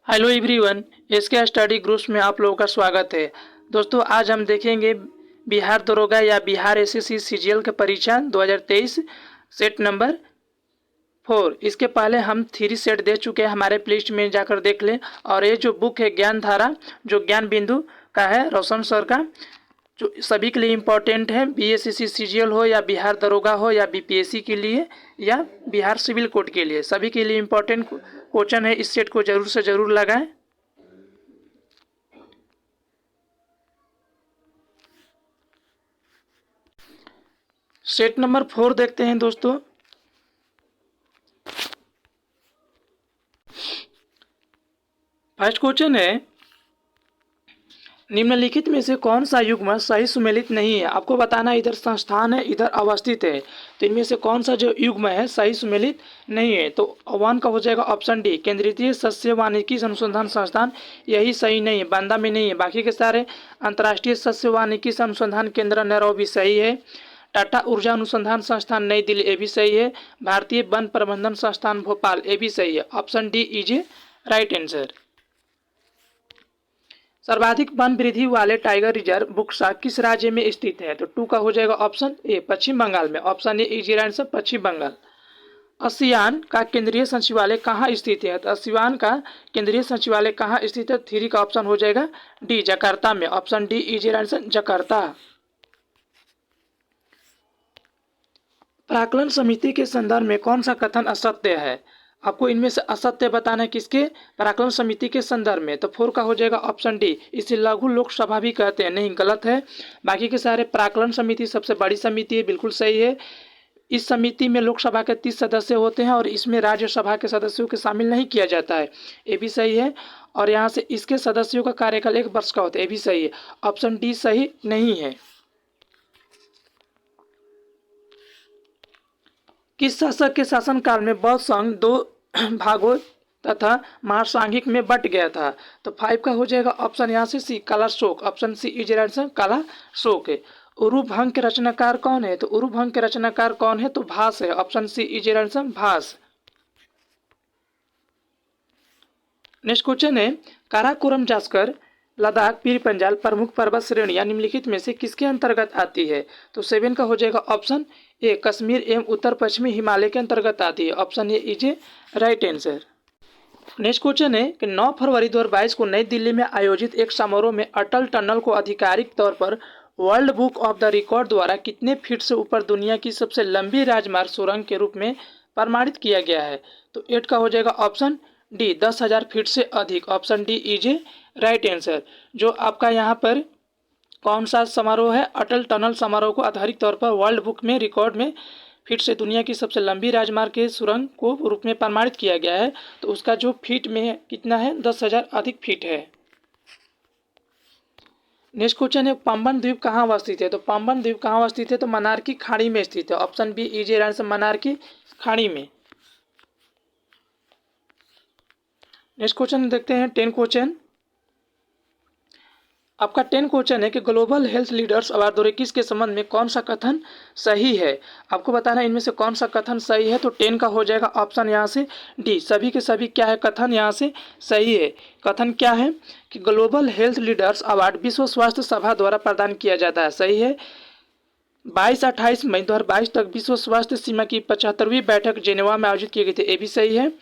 Hello everyone, SK study groups में आप लोगों का स्वागत है। दोस्तों, आज हम देखेंगे बिहार दरोगा या बिहार एसएससी सीजीएल के परीक्षा 2023 सेट नंबर 4। इसके पहले हम 3 सेट दे चुके हैं, हमारे प्लेलिस्ट में जाकर देख लें। और ये जो बुक है ज्ञान धारा, जो ज्ञान बिंदु का है रोशन सर का, जो सभी के लिए इम्पोर्टेंट है। बीएसएससी सीजीएल हो या बिहार दरोगा हो या बीपीएससी के लिए या बिहार सिविल कोड के लिए, सभी के लिए इम्पोर्टेंट क्वेश्चन है। इस सेट को जरूर से जरूर लगाएं। सेट नंबर 4 देखते हैं दोस्तों। फर्स्ट क्वेश्चन है, निम्नलिखित में से कौन सा युग्म सही सुमेलित नहीं है। आपको बताना इधर संस्थान है, इधर अवस्थित है, तो इनमें से कौन सा जो युग्म है सही सुमेलित नहीं है। तो 1 का हो जाएगा ऑप्शन डी, केंद्रीय सस्य वानिकी अनुसंधान संस्थान, यही सही नहीं है, बांदा में नहीं है। बाकी के सारे अंतर्राष्ट्रीय सस्य वानिकी अनुसंधान केंद्र नैरोबी सही है। टाटा ऊर्जा अनुसंधान संस्थान नई दिल्ली, ये भी सही है। भारतीय वन प्रबंधन संस्थान भोपाल, ये भी सही है। Option D is a right answer. सर्वाधिक वन वृद्धि वाले टाइगर रिजर्व बुक्सा किस राज्य में स्थित है। तो 2 का हो जाएगा ऑप्शन ए, पश्चिम बंगाल में। Option A is answer, Paschim Bangal. ASEAN का केंद्रीय सचिवालय कहाँ स्थित है। तो आसियान का केंद्रीय सचिवालय कहाँ स्थित है। 3 का ऑप्शन हो जाएगा डी, जकार्ता में। Option D is answer, Jakarta. प्राक्कलन समिति के संदर्भ में कौन सा कथन असत्य है। आपको इनमें से असत्य बताना है किसके, प्राक्कलन समिति के संदर्भ में। तो 4 का हो जाएगा ऑप्शन डी, इसे लघु लोकसभा भी कहते हैं। नहीं, गलत है। बाकी के सारे प्राक्कलन समिति सबसे बड़ी समिति है, बिल्कुल सही है। इस समिति में लोकसभा के 30 सदस्य होते हैं और इसमें राज्यसभा के सदस्यों को शामिल नहीं किया जाता है, ये भी सही है। और यहाँ से इसके सदस्यों का कार्यकाल 1 वर्ष का होता है, ये भी सही है। ऑप्शन डी सही नहीं है। किस शासक के शासनकाल में बौद्ध संघ 2 भागों तथा महासांघिक में बट गया था। तो 5 का हो जाएगा ऑप्शन यहाँ से सी, काला शोक। ऑप्शन सी इज आंसर, काला शोक है। उरु भंग के रचनाकार कौन है। तो उरु भंग के रचनाकार कौन है, तो भास है। Option C is answer, Bhasa. Next question है, काराकोरम जास्कर लद्दाख पीर पंजाल प्रमुख पर्वत श्रेणियां निम्नलिखित में से किसके अंतर्गत आती है। तो 7 का हो जाएगा ऑप्शन ए, कश्मीर एवं उत्तर पश्चिमी हिमालय के अंतर्गत आती है। Option A is a right answer. Next question है कि 9 फरवरी 2022 को नई दिल्ली में आयोजित एक समारोह में अटल टनल को आधिकारिक तौर पर world book of the record द्वारा कितने फीट से ऊपर दुनिया की सबसे लंबी राजमार्ग सुरंग के रूप में प्रमाणित किया गया है। तो 8 का हो जाएगा ऑप्शन डी, 10,000 फीट से अधिक। Option D is a right answer. जो आपका यहाँ पर कौन सा समारोह है, अटल टनल समारोह को आधारिक तौर पर वर्ल्ड बुक में रिकॉर्ड में फीट से दुनिया की सबसे लंबी राजमार्ग के सुरंग को रूप में प्रमाणित किया गया है। तो उसका जो फीट में कितना है, 10,000 अधिक फीट है। नेक्स्ट क्वेश्चन है, पाम्बन द्वीप कहाँ अवस्थित है। तो पाम्बन द्वीप कहाँ अवस्थित है, तो मन्नार की खाड़ी में स्थित है। Option B is answer, Mannar की खाड़ी में। नेक्स्ट क्वेश्चन देखते हैं 10 क्वेश्चन। आपका 10 क्वेश्चन है कि ग्लोबल हेल्थ लीडर्स अवार्ड 2021 के संबंध में कौन सा कथन सही है। आपको बताना है इनमें से कौन सा कथन सही है। तो 10 का हो जाएगा ऑप्शन यहाँ से डी, सभी के सभी क्या है, कथन यहाँ से सही है। कथन क्या है कि ग्लोबल हेल्थ लीडर्स अवार्ड विश्व स्वास्थ्य सभा द्वारा प्रदान किया जाता है, सही है। 22-28 मई 2022 तक विश्व स्वास्थ्य सीमा की 75वीं बैठक जेनेवा में आयोजित की गई थी, ये भी सही है।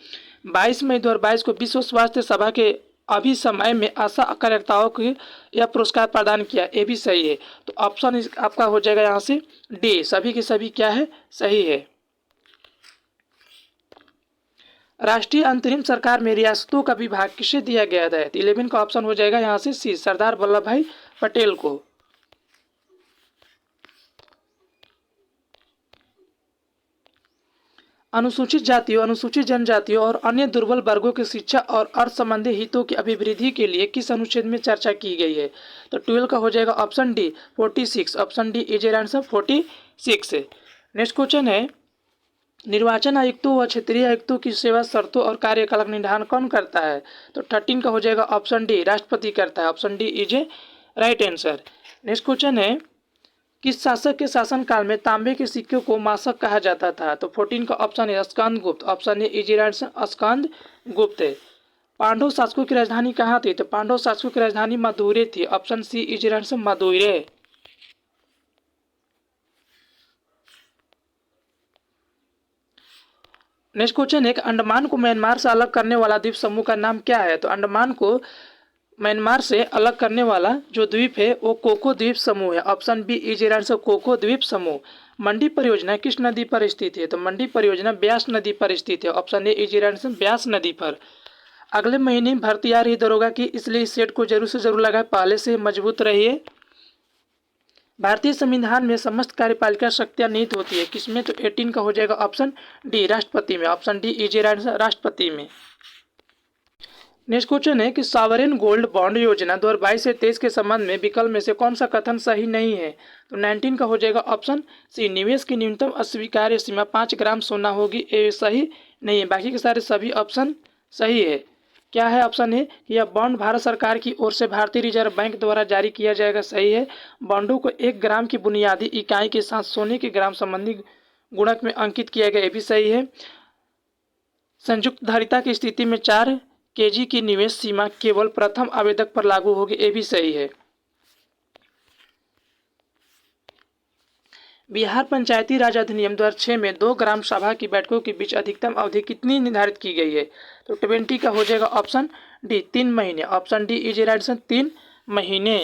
22 मई 2022 को विश्व स्वास्थ्य सभा के अभी समय में आशा कार्यकर्ताओं को यह पुरस्कार प्रदान किया, ये भी सही है। तो ऑप्शन आपका हो जाएगा यहाँ से डी, सभी के सभी क्या है, सही है। राष्ट्रीय अंतरिम सरकार में रियासतों का विभाग किसे दिया गया था। 11 का ऑप्शन हो जाएगा यहाँ से सी, सरदार वल्लभ भाई पटेल को। अनुसूचित जातियों, अनुसूचित जनजातियों और अन्य दुर्बल वर्गों की शिक्षा और अर्थ संबंधी हितों की अभिवृद्धि के लिए किस अनुच्छेद में चर्चा की गई है। तो 12 का हो जाएगा option D, 46। Option D is answer, 46 है। नेक्स्ट क्वेश्चन है, निर्वाचन आयुक्तों व क्षेत्रीय आयुक्तों की सेवा शर्तों और कार्यकाल का निर्धारण कौन करता है। तो 13 का हो जाएगा ऑप्शन डी, राष्ट्रपति करता है। Option D is a right answer. Next question है, किस शासक के शासनकाल में तांबे के सिक्के को मासक कहा जाता था। तो 14 का ऑप्शन है स्कंद गुप्त। ऑप्शन ए इज आंसर, स्कंद गुप्त है। पांडव शासकों की राजधानी कहाँ थी? तो पांडव शासकों की राजधानी मदुरै थी। Option C is answer, Madurai. Next question है कि अंडमान को म्यांमार से अलग करने वाला द्वीप समूह का नाम क्या है? तो अंडमान को म्यांमार से अलग करने वाला जो द्वीप है वो कोको द्वीप समूह है। Option B is answer, Coco द्वीप समूह। मंडी परियोजना किस नदी पर स्थित है? तो मंडी परियोजना ब्यास नदी पर स्थित है। Option A is answer, Beas नदी पर। अगले महीने भर्ती आ रही दरोगा की, इसलिए इस सेट को जरूर से जरूर लगाए, पहले से मजबूत रहिए। भारतीय संविधान में समस्त कार्यपालिका शक्तियां निहित होती है, किसमें? तो 18 का हो जाएगा ऑप्शन डी, राष्ट्रपति में। ऑप्शन डी इज आंसर, राष्ट्रपति में। नेक्स्ट क्वेश्चन है कि सॉवरेन गोल्ड बॉन्ड योजना 2022 से 23 के संबंध में विकल्प में से कौन सा कथन सही नहीं है? तो 19 का हो जाएगा ऑप्शन सी, निवेश की न्यूनतम अस्वीकार्य सीमा 5 ग्राम सोना होगी। ये सही नहीं है, बाकी के सारे सभी ऑप्शन सही है। क्या है? ऑप्शन है कि यह बॉन्ड भारत सरकार की ओर से भारतीय रिजर्व बैंक द्वारा जारी किया जाएगा। सही है। बॉन्डों को 1 ग्राम की बुनियादी इकाई के साथ सोने के ग्राम संबंधी गुणक में अंकित किया गया। ये भी सही है। संयुक्त धारिता की स्थिति में 4 केजी की निवेश सीमा केवल प्रथम आवेदक पर लागू होगी। ये भी सही है। बिहार पंचायती राज अधिनियम 2006 में 2 ग्राम सभा की बैठकों के बीच अधिकतम अवधि कितनी निर्धारित की गई है? तो 20 का हो जाएगा ऑप्शन डी, 3 महीने। ऑप्शन डी इज आंसर, 3 महीने।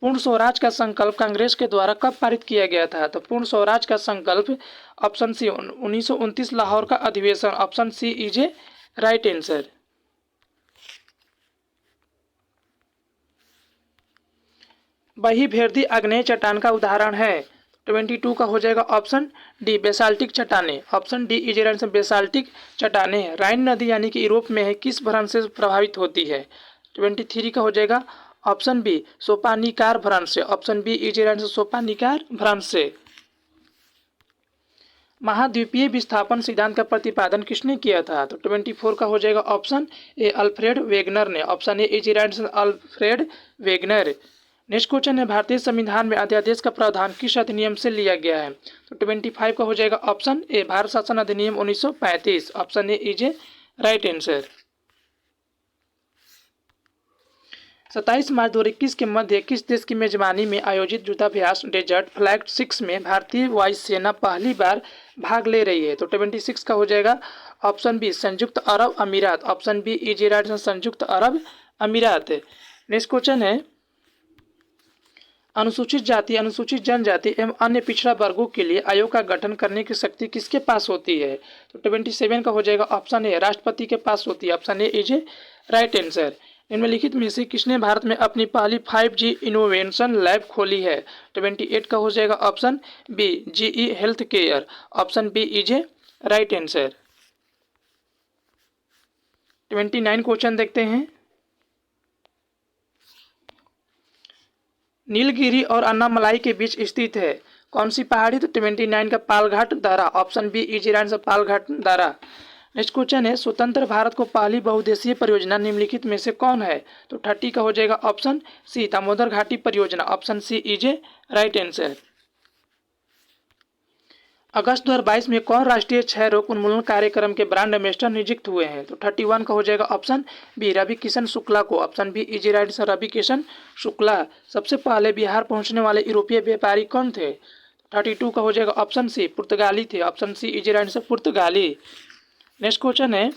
पूर्ण स्वराज का संकल्प कांग्रेस के द्वारा कब पारित किया गया था? तो पूर्ण स्वराज का संकल्प ऑप्शन सी, 1929 लाहौर का अधिवेशन। Option C is a right answer. वही भेदी आग्नेय चट्टान का उदाहरण है। 22 का हो जाएगा ऑप्शन डी, बेसाल्टिक चट्टाने। Option D is answer, basaltic चट्टाने। राइन नदी यानी कि यूरोप में है, किस भ्रंश से प्रभावित होती है? 23 का हो जाएगा ऑप्शन बी, सोपानिकार भ्रंश से। ऑप्शन बी इज आंसर, सोपानिकार भ्रंश से। महाद्वीपीय विस्थापन सिद्धांत का प्रतिपादन किसने किया था? तो 24 का हो जाएगा ऑप्शन ए, अल्फ्रेड वेगनर ने। Option A is answer, Alfred Wegener. Next question है, भारतीय संविधान में अध्यादेश का प्रावधान किस अधिनियम से लिया गया है? तो 25 का हो जाएगा ऑप्शन ए, भारत शासन अधिनियम 1935। Option A is a right answer. 27 मार्च 2021 के मध्य किस देश की मेजबानी में आयोजित युद्धाभ्यास डेजर्ट फ्लैग 6 में भारतीय वायुसेना पहली बार भाग ले रही है? तो 26 का हो जाएगा ऑप्शन बी, संयुक्त अरब अमीरात। ऑप्शन बी इज राइट, संयुक्त अरब अमीरात। नेक्स्ट क्वेश्चन है, अनुसूचित जाति, अनुसूचित जनजाति एवं अन्य पिछड़ा वर्गों के लिए आयोग का गठन करने की शक्ति किसके पास होती है? तो 27 का हो जाएगा ऑप्शन ए, राष्ट्रपति के पास होती है। Option A is a right answer. निम्नलिखित में से किसने भारत में अपनी पहली 5G इनोवेशन लैब खोली है? 28 का हो जाएगा option B, GE health care. Option B is a right answer. 29 क्वेश्चन देखते हैं। नीलगिरी और अन्नामलाई के बीच स्थित है कौन सी पहाड़ी? तो 29 का पालघाट दारा। Option B is answer, Palghat दारा। नेक्स्ट क्वेश्चन है, स्वतंत्र भारत को पहली बहुउद्देशीय परियोजना निम्नलिखित में से कौन है? तो 30 का हो जाएगा ऑप्शन सी, दामोदर घाटी परियोजना। Option C is a right answer. अगस्त 2022 में कौन राष्ट्रीय क्षय रोग उन्मूलन कार्यक्रम के ब्रांड एम्बेसडर नियुक्त हुए हैं? तो 31 का हो जाएगा ऑप्शन बी, रवि किशन शुक्ला को। Option B is right answer, Ravi Kishan Shukla. सबसे पहले बिहार पहुंचने वाले यूरोपीय व्यापारी कौन थे? 32 का हो जाएगा ऑप्शन सी, पुर्तगाली थे। Option C is right answer, पुर्तगाली। नेक्स्ट क्वेश्चन है,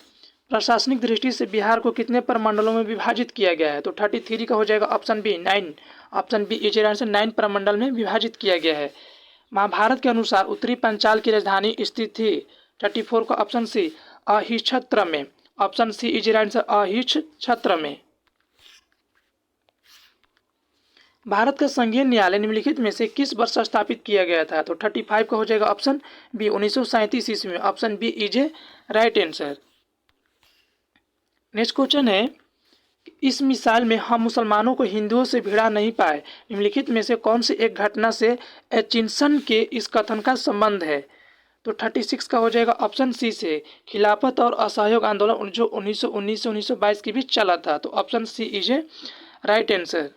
प्रशासनिक दृष्टि से बिहार को कितने प्रमंडलों में विभाजित किया गया है? तो 33 का हो जाएगा option B, 9। Option B is answer, 9 प्रमंडल में विभाजित किया गया है। महाभारत के अनुसार उत्तरी पंचाल की राजधानी स्थित थी? 34 का ऑप्शन सी, अहिच्छत्र में। Option C is answer, Ahichchhatra में। भारत का संघीय न्यायालय निम्नलिखित में से किस वर्ष स्थापित किया गया था? तो 35 का हो जाएगा ऑप्शन बी, 1937 ईस्वी में। Option B is a right answer. Next question है, इस मिसाल में हम मुसलमानों को हिंदुओं से भिड़ा नहीं पाए, निम्नलिखित में से कौन सी एक घटना से एचिंसन के इस कथन का संबंध है? तो 36 का हो जाएगा ऑप्शन सी से, खिलाफत और असहयोग आंदोलन जो 1919 से 1922 के बीच चला था। तो option C is a right answer.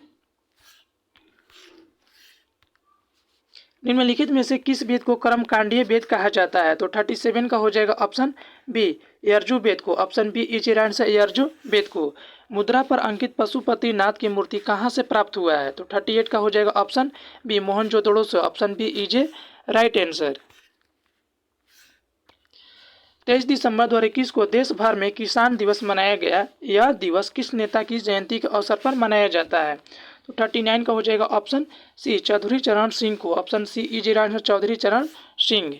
निम्नलिखित में से किस वेद को कर्मकांडीय वेद कहा जाता है? तो 37 का हो जाएगा ऑप्शन बी यर्जु वेद को। Option B is right answer यर्जु वेद को। मुद्रा पर अंकित पशुपतिनाथ की मूर्ति कहाँ से प्राप्त हुआ है? तो 38 का हो जाएगा ऑप्शन बी मोहनजोदड़ो से। Option B is a right answer. 23 दिसंबर 2021 को देश भर में किसान दिवस मनाया गया। यह दिवस किस नेता की जयंती के अवसर पर मनाया जाता है? तो 39 का हो जाएगा ऑप्शन सी चौधरी चरण सिंह को। Option C is right answer Chaudhary Charan Singh.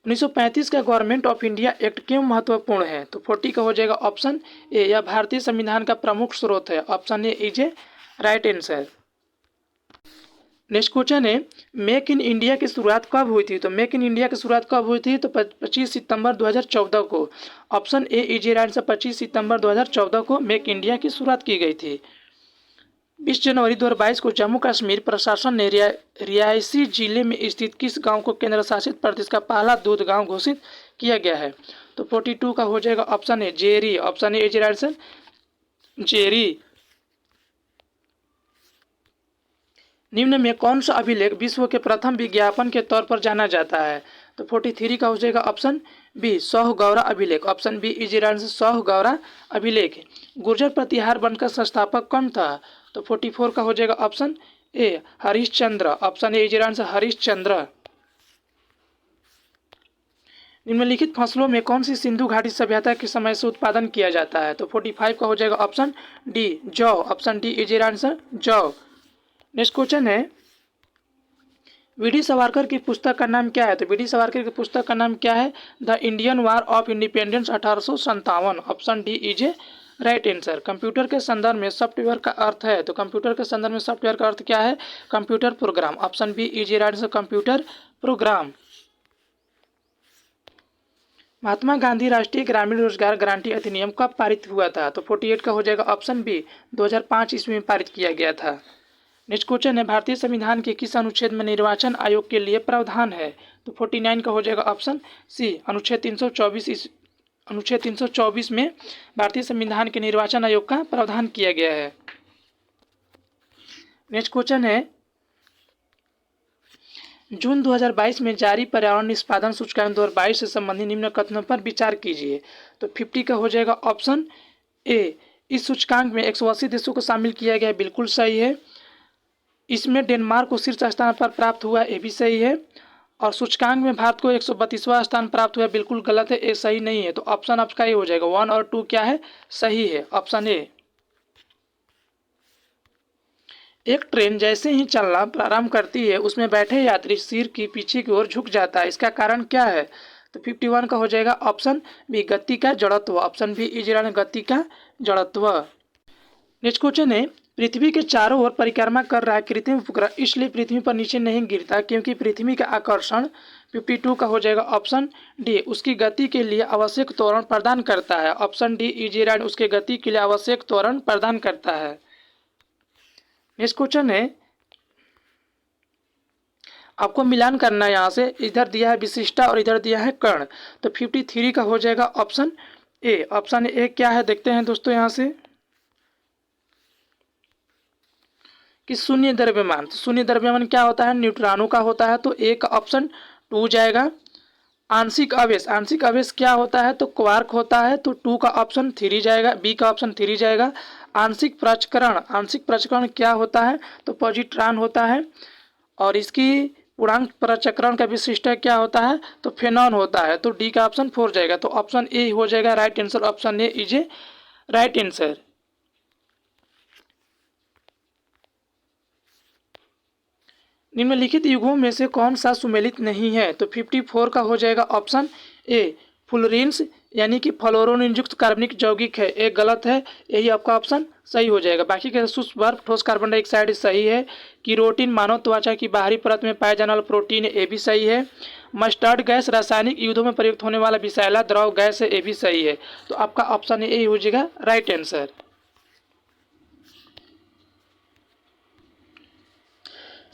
1935 का गवर्नमेंट ऑफ इंडिया एक्ट क्यों महत्वपूर्ण है? तो 40 का हो जाएगा ऑप्शन ए यह भारतीय संविधान का प्रमुख स्रोत है। Option A is a right answer. Next question है मेक इन इंडिया की शुरुआत कब हुई थी? तो मेक इन इंडिया की शुरुआत कब हुई थी? तो 25 सितंबर 2014 को। Option A is right answer 25 सितंबर 2014 को मेक इंडिया की शुरुआत की गई थी। 20 जनवरी 2022 को जम्मू कश्मीर प्रशासन ने रियासी जिले में स्थित किस गांव को केंद्र शासित प्रदेश का पहला दूध गांव घोषित किया गया है? तो 42 का हो जाएगा option A Jerry. Option A is right answer Jerry. निम्न में कौन सा अभिलेख विश्व के प्रथम विज्ञापन के तौर पर जाना जाता है? तो 43 का हो जाएगा ऑप्शन बी सौगौरा अभिलेख। Option B is right answer Sohgaura अभिलेख। गुर्जर प्रतिहार बंद का संस्थापक कौन था? तो 44 का हो जाएगा option A Harishchandra. Option A is right answer Harishchandra. निम्नलिखित फसलों में कौन सी सिंधु घाटी सभ्यता के समय से उत्पादन किया जाता है? तो 45 का हो जाएगा ऑप्शन डी जौ। Option D is right answer जौ। नेक्स्ट क्वेश्चन है वी.डी. सावरकर की पुस्तक का नाम क्या है? तो वी.डी. सावरकर की पुस्तक का नाम क्या है? The Indian war of independence 1857। Option D is a right answer. Computer के संदर्भ में सॉफ्टवेयर का अर्थ है? तो कंप्यूटर के संदर्भ में सॉफ्टवेयर का अर्थ क्या है? Computer program. Option B is a right answer computer program. Mahatma Gandhi Rashtriya Gramin रोजगार गारंटी अधिनियम कब पारित हुआ था? तो 48 का हो जाएगा ऑप्शन बी 2005 ईस्वी में पारित किया गया था। नेक्स्ट क्वेश्चन है भारतीय संविधान के किस अनुच्छेद में निर्वाचन आयोग के लिए प्रावधान है? तो 49 का हो जाएगा ऑप्शन सी अनुच्छेद 324 में भारतीय संविधान के निर्वाचन आयोग का प्रावधान किया गया है। नेक्स्ट क्वेश्चन है जून 2022 में जारी पर्यावरण निष्पादन सूचकांक 2022 से संबंधित निम्न कथनों पर विचार कीजिए। तो 50 का हो जाएगा ऑप्शन ए इस सूचकांक में 180 देशों को शामिल किया गया, बिल्कुल सही है। इसमें डेनमार्क को शीर्ष स्थान पर प्राप्त हुआ, ये भी सही है। और सूचकांक में भारत को 132वां स्थान प्राप्त हुआ, बिल्कुल गलत है, ये सही नहीं है। तो ऑप्शन आपका ये हो जाएगा 1 और 2 क्या है? सही है, ऑप्शन ए। एक ट्रेन जैसे ही चलना प्रारंभ करती है उसमें बैठे यात्री सिर की पीछे की ओर झुक जाता है, इसका कारण क्या है? तो 51 का हो जाएगा ऑप्शन बी गति का जड़त्व। ऑप्शन बी इज गति का जड़त्व। नेक्स्ट क्वेश्चन है पृथ्वी के चारों ओर परिक्रमा कर रहा है कृत्रिम उपग्रह इसलिए पृथ्वी पर नीचे नहीं गिरता क्योंकि पृथ्वी का आकर्षण 52 का हो जाएगा ऑप्शन डी उसकी गति के लिए आवश्यक त्वरण प्रदान करता है। ऑप्शन डी इज राइट उसके गति के लिए आवश्यक त्वरण प्रदान करता है। नेक्स्ट क्वेश्चन है आपको मिलान करना है, यहाँ से इधर दिया है विशिष्टा और इधर दिया है कर्ण। तो 53 का हो जाएगा ऑप्शन ए। ऑप्शन ए क्या है देखते हैं दोस्तों यहाँ से कि शून्य द्रव्यमान। तो शून्य द्रव्यमान क्या होता है? न्यूट्रॉनों का होता है, तो ए का ऑप्शन 2 जाएगा। आंशिक आवेश, आंशिक आवेश क्या होता है? तो क्वार्क होता है, तो 2 का ऑप्शन 3 जाएगा, बी का ऑप्शन 3 जाएगा। आंशिक प्रचकरण, आंशिक प्रचकरण क्या होता है? तो पॉजिट्रॉन होता है। और इसकी पूर्णांक प्रचक्रण का विशिष्ट क्या होता है? तो फेनॉन होता है, तो डी का ऑप्शन 4 जाएगा। तो ऑप्शन ए हो जाएगा right answer. Option A is a right answer. निम्नलिखित युगों में से कौन सा सुमेलित नहीं है? तो 54 का हो जाएगा ऑप्शन ए फ्लोरीन्स यानी कि फ्लोरीन युक्त कार्बनिक यौगिक है, एक गलत है, यही आपका ऑप्शन सही हो जाएगा। बाकी के शुष्क बर्फ ठोस कार्बन डाइऑक्साइड सही है। कीरोटिन मानव त्वचा की बाहरी परत में पाया जाने वाला प्रोटीन है, ये भी सही है। मस्टर्ड गैस रासायनिक युद्धों में प्रयुक्त होने वाला विषैला द्रव गैस है, ये भी सही है। तो आपका ऑप्शन ए हो जाएगा राइट आंसर।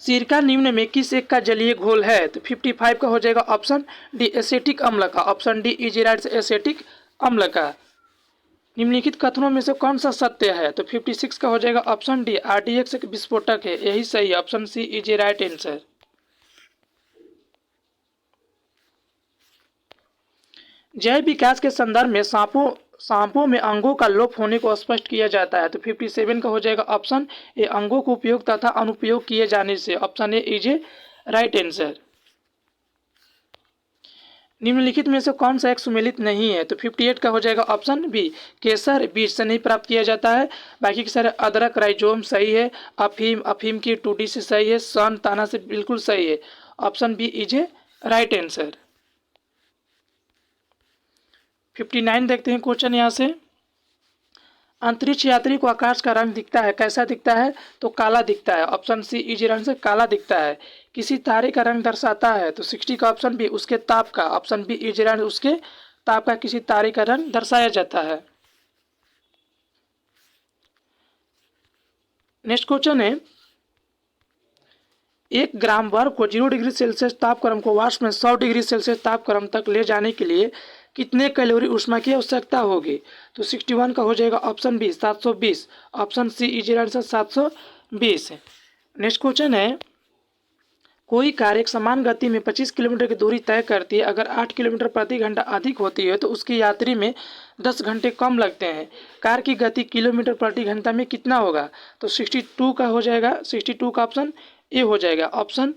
सिरका निम्न में किस एक का जलीय घोल है? तो 55 का हो जाएगा ऑप्शन डी एसेटिक अम्ल का। Option D is right acetic अम्ल का। निम्नलिखित कथनों में से कौन सा सत्य है? तो 56 का हो जाएगा ऑप्शन डी, आरडीएक्स एक विस्फोटक है, यही सही है, option C is a right answer. जैव विकास के संदर्भ में सांपों में अंगों का लोप होने को स्पष्ट किया जाता है। तो 57 का हो जाएगा ऑप्शन ए, अंगों को उपयोग तथा अनुपयोग किए जाने से, option A is a right answer. निम्नलिखित में से कौन सा एक सुमेलित नहीं है? तो 58 का हो जाएगा ऑप्शन बी, केसर बीज से नहीं प्राप्त किया जाता है। बाकी के सारे अदरक राइजोम सही है, अफीम की टूडी से सही है, सन ताना से बिल्कुल सही है, option B is a right answer. 59 देखते हैं क्वेश्चन यहाँ से। अंतरिक्ष यात्री को आकाश का रंग दिखता है, कैसा दिखता है? तो काला दिखता है, ऑप्शन सी इज रंग से काला दिखता है। किसी तारे का रंग दर्शाता है? तो 60 का ऑप्शन बी, उसके ताप का, ऑप्शन बी इज रंग उसके ताप का किसी तारे का रंग दर्शाया जाता है। नेक्स्ट क्वेश्चन है, 1 ग्राम वर्ग को 0 डिग्री सेल्सियस तापक्रम को वाष्प में 100 डिग्री सेल्सियस तापक्रम तक ले जाने के लिए कितने कैलोरी ऊष्मा की आवश्यकता होगी? तो 61 का हो जाएगा option B 720, option C is answer 720। Next question है, कोई कार एक समान गति में 25 किलोमीटर की दूरी तय करती है, अगर 8 किलोमीटर प्रति घंटा अधिक होती है तो उसकी यात्री में 10 घंटे कम लगते हैं। कार की गति किलोमीटर प्रति घंटा में कितना होगा? तो 62 का हो जाएगा, 62 का ऑप्शन ए हो जाएगा, ऑप्शन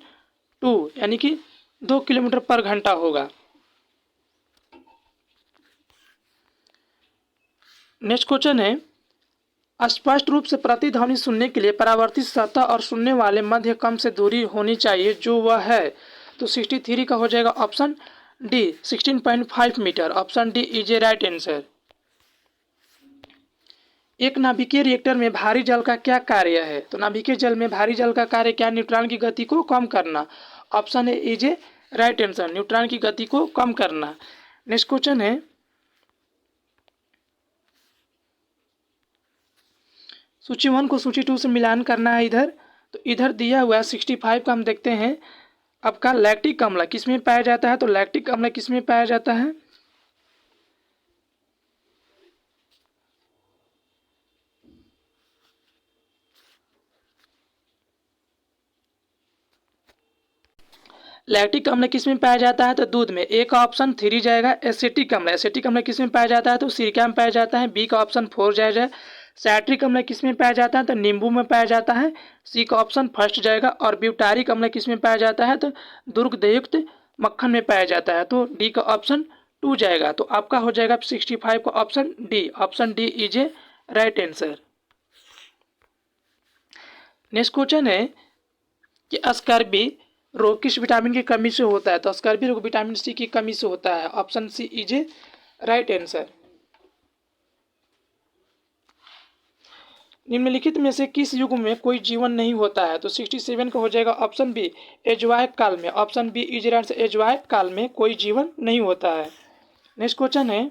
2 यानी कि 2 किलोमीटर पर घंटा होगा। नेक्स्ट क्वेश्चन है, स्पष्ट रूप से प्रतिध्वनि सुनने के लिए परावर्तित सतह और सुनने वाले मध्य कम से दूरी होनी चाहिए, जो वह है। तो 63 का हो जाएगा option D 16.5 metre, option D is a right answer. एक नाभिकीय रिएक्टर में भारी जल का क्या कार्य है? तो नाभिकीय जल में भारी जल का कार्य क्या? न्यूट्रॉन की गति को कम करना, option A is a right answer, neutron की गति को कम करना। नेक्स्ट क्वेश्चन है, सूची 1 को सूची 2 से मिलान करना है इधर। तो इधर दिया हुआ है 65 का हम देखते हैं। आपका लैक्टिक अम्ल किस में पाया जाता है? तो लैक्टिक अम्ल किस में पाया जाता है? लैक्टिक अम्ल किस में पाया जाता है? तो दूध में। ए का ऑप्शन 3 जाएगा। एसिटिक अम्ल किस में पाया जाता है? तो सिरका में पाया जाता है। बी का ऑप्शन 4 जाएगा। साइट्रिक अम्ल किस में पाया जाता है? तो नींबू में पाया जाता है। सी का ऑप्शन फर्स्ट जाएगा। और ब्यूटारिक अम्ल किस में पाया जाता है? तो दुर्गंधयुक्त मक्खन में पाया जाता है। तो डी का ऑप्शन 2 जाएगा। तो आपका हो जाएगा 65 का option D, option D is a right answer. Next question है कि स्कर्वी रोग किस विटामिन की कमी से होता है? तो स्कर्वी रोग विटामिन सी की कमी से होता है, option C is a right answer. निम्नलिखित में से किस युग में कोई जीवन नहीं होता है? तो 67 का हो जाएगा ऑप्शन बी एजवायक काल में, ऑप्शन बी इज आंसर, एजवायक काल में कोई जीवन नहीं होता है। नेक्स्ट क्वेश्चन है,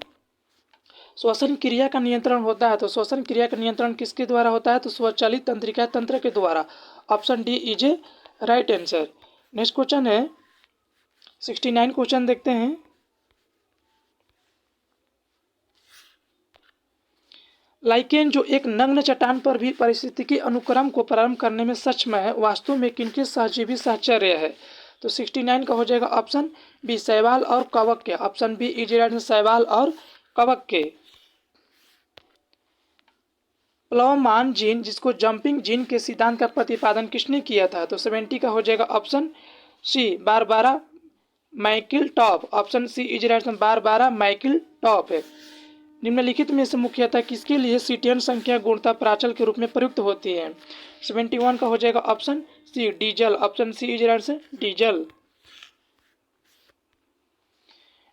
श्वसन क्रिया का नियंत्रण होता है। तो श्वसन क्रिया का नियंत्रण किसके द्वारा होता है? तो स्वचालित तंत्रिका तंत्र के द्वारा, option D is a right answer. Next question है 69 क्वेश्चन देखते हैं। लाइकेन जो एक नग्न चट्टान पर भी पारिस्थितिकी अनुक्रम को प्रारंभ करने में सक्षम है, वास्तव में किनके सहजीवी साहचर्य है? तो 69 का हो जाएगा ऑप्शन बी शैवाल और कवक के, ऑप्शन बी इज राइट शैवाल और कवक के। प्लवमान जीन जिसको जंपिंग जीन के सिद्धांत का प्रतिपादन किसने किया था? तो 70 का हो जाएगा option C Barbara Michael Top, option C is right Barbara Michael Top है। निम्नलिखित में से मुख्यतः किसके लिए सीटियन संख्या गुणता प्राचल के रूप में प्रयुक्त होती है? 71 का हो जाएगा option C diesel, option C is right diesel.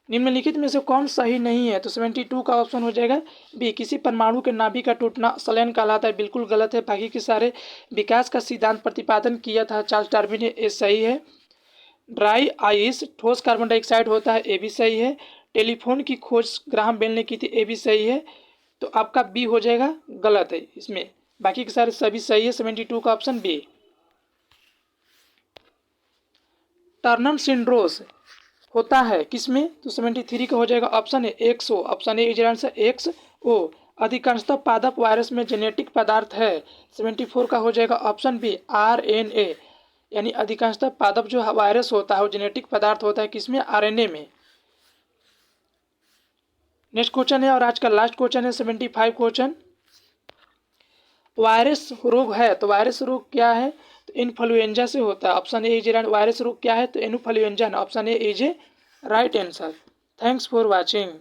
निम्नलिखित में से कौन सही नहीं है? तो 72 का ऑप्शन हो जाएगा बी किसी परमाणु के नाभि का टूटना संलयन कहलाता है, बिल्कुल गलत है। बाकी के सारे विकास का सिद्धांत प्रतिपादन किया था चार्ल्स डार्विन ने, ये सही है। ड्राई आइस ठोस कार्बन डाइऑक्साइड होता है, ये भी सही है। टेलीफोन की खोज ग्राहम बेल ने की थी, ये भी सही है। तो आपका बी हो जाएगा गलत है इसमें, बाकी के सारे सभी सही है। 72 का ऑप्शन बी। टर्नर सिंड्रोम होता है किसमें? तो 73 का हो जाएगा ऑप्शन है X O, option A is answer X O, अधिकांशतः पादप वायरस में जेनेटिक पदार्थ है। 74 का हो जाएगा ऑप्शन बी RNA, यानी अधिकांशतः पादप जो वायरस होता है वो जेनेटिक पदार्थ होता है किसमें, RNA में। नेक्स्ट क्वेश्चन है और आज का लास्ट क्वेश्चन है 75 क्वेश्चन। वायरस रोग है तो वायरस रोग क्या है, तो इन्फ्लुएंजा से होता है। ऑप्शन ए इज वायरस रोग क्या है, तो influenza. Option A is a right answer. Thanks for watching.